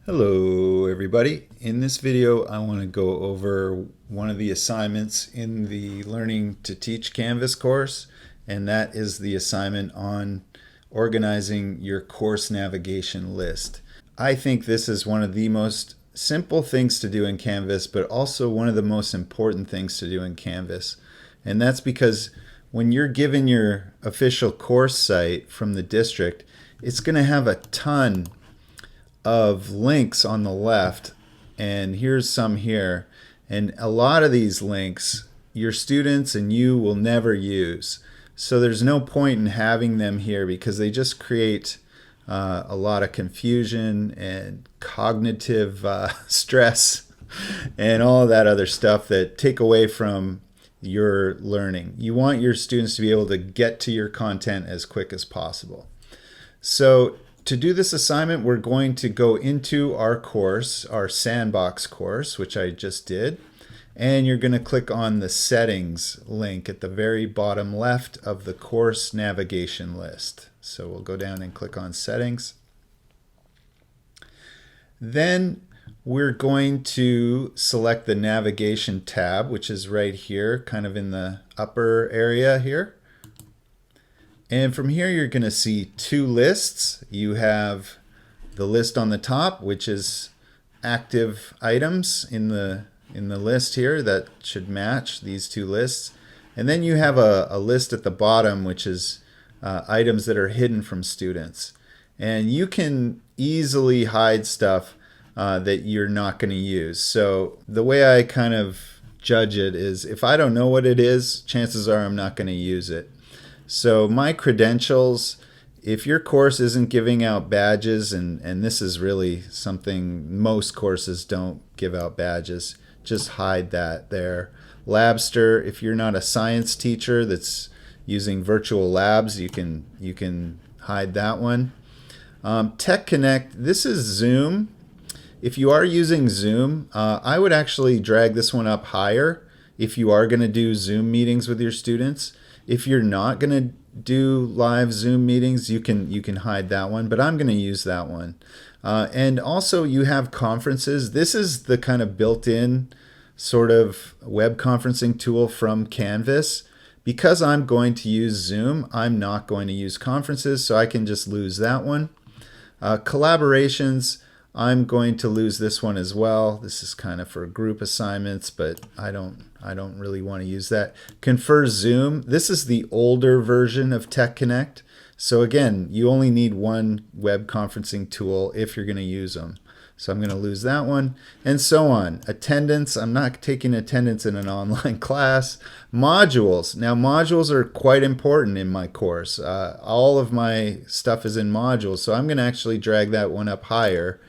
Hello everybody. In this video I want to go over one of the assignments in the Learning to Teach Canvas course, and that is the assignment on organizing your course navigation list. I think this is one of the most simple things to do in Canvas, but also one of the most important things to do in Canvas. And that's because when you're given your official course site from the district, it's going to have a ton of links on the left, and here's some here, and a lot of these links your students and you will never use, so there's no point in having them here because they just create a lot of confusion and cognitive stress and all of that other stuff that take away from your learning. You want your students to be able to get to your content as quick as possible. So to do this assignment, we're going to go into our course, our sandbox course, which I just did, and you're going to click on the settings link at the very bottom left of the course navigation list. So we'll go down and click on settings. Then we're going to select the navigation tab, which is right here, kind of in the upper area here. And from here, you're going to see two lists. You have the list on the top, which is active items in the list here that should match these two lists. And then you have a list at the bottom, which is items that are hidden from students. And you can easily hide stuff that you're not going to use. So the way I kind of judge it is if I don't know what it is, chances are I'm not going to use it. So my credentials, if your course isn't giving out badges, and this is really something most courses don't give out badges, just hide that there. Labster, if you're not a science teacher that's using virtual labs, you can hide that one. Tech Connect, this is Zoom. If you are using Zoom, I would actually drag this one up higher if you are going to do Zoom meetings with your students. If you're not going to do live Zoom meetings, you can hide that one, but I'm going to use that one. And also you have conferences. This is the kind of built-in sort of web conferencing tool from Canvas. Because I'm going to use Zoom, I'm not going to use conferences, so I can just lose that one. Collaborations, I'm going to lose this one as well. This is kind of for group assignments, but I don't really want to use that. Confer Zoom, this is the older version of Tech Connect. So again, you only need one web conferencing tool if you're going to use them. So I'm going to lose that one, and so on. Attendance, I'm not taking attendance in an online class. Modules, now modules are quite important in my course. All of my stuff is in modules, so I'm going to actually drag that one up higher.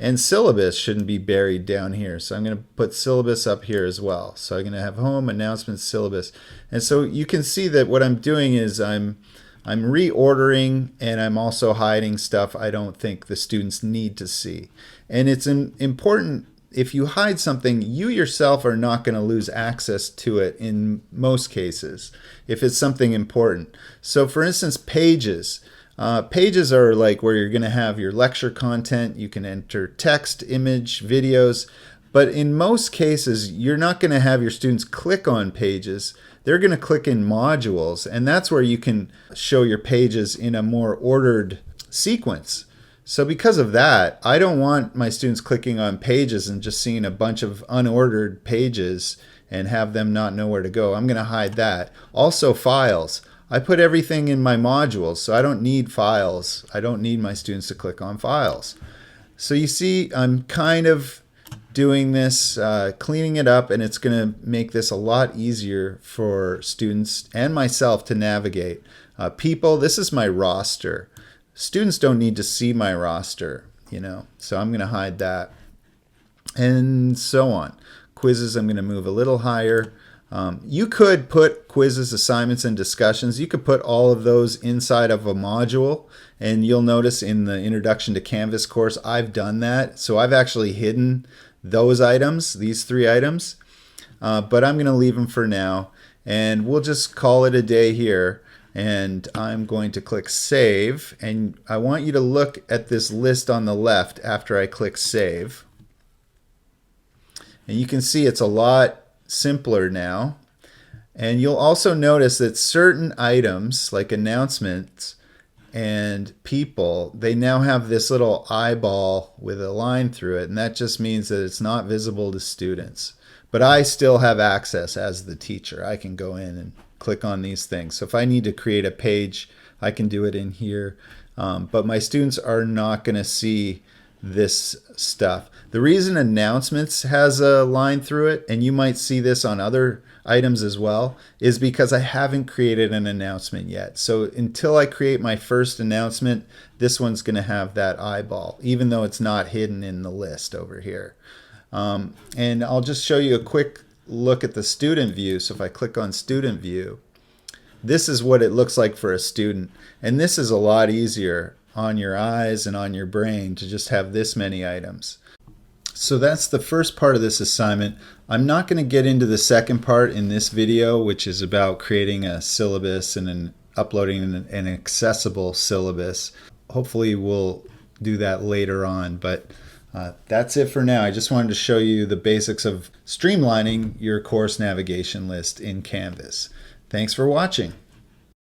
And syllabus shouldn't be buried down here. So I'm going to put syllabus up here as well. So I'm going to have home, announcements, syllabus. And so you can see that what I'm doing is I'm reordering, and I'm also hiding stuff I don't think the students need to see. And it's important, if you hide something, you yourself are not going to lose access to it in most cases if it's something important. So for instance, pages. Pages are like where you're going to have your lecture content. You can enter text, image, videos. But in most cases, you're not going to have your students click on pages. They're going to click in modules. And that's where you can show your pages in a more ordered sequence. So because of that, I don't want my students clicking on pages and just seeing a bunch of unordered pages and have them not know where to go. I'm going to hide that. Also, files. I put everything in my modules, so I don't need files. I don't need my students to click on files. So you see, I'm kind of doing this, cleaning it up, and it's going to make this a lot easier for students and myself to navigate. People, this is my roster. Students don't need to see my roster, so I'm going to hide that. And so on. Quizzes, I'm going to move a little higher. You could put quizzes, assignments, and discussions. You could put all of those inside of a module, and you'll notice in the Introduction to Canvas course, I've done that. So I've actually hidden those items, these three items, but I'm going to leave them for now, and we'll just call it a day here. And I'm going to click Save. And I want you to look at this list on the left after I click Save. And you can see it's a lot simpler now. And you'll also notice that certain items, like announcements and people, they now have this little eyeball with a line through it, and that just means that it's not visible to students. But I still have access as the teacher. I can go in and click on these things. So if I need to create a page, I can do it in here. But my students are not going to see this stuff. The reason announcements has a line through it, and you might see this on other items as well, is because I haven't created an announcement yet. So until I create my first announcement, this one's going to have that eyeball, even though it's not hidden in the list over here. And I'll just show you a quick look at the student view. So if I click on student view, this is what it looks like for a student. And this is a lot easier on your eyes and on your brain to just have this many items. So that's the first part of this assignment. I'm not going to get into the second part in this video, which is about creating a syllabus and uploading an accessible syllabus. Hopefully we'll do that later on, but that's it for now. I just wanted to show you the basics of streamlining your course navigation list in Canvas. Thanks for watching.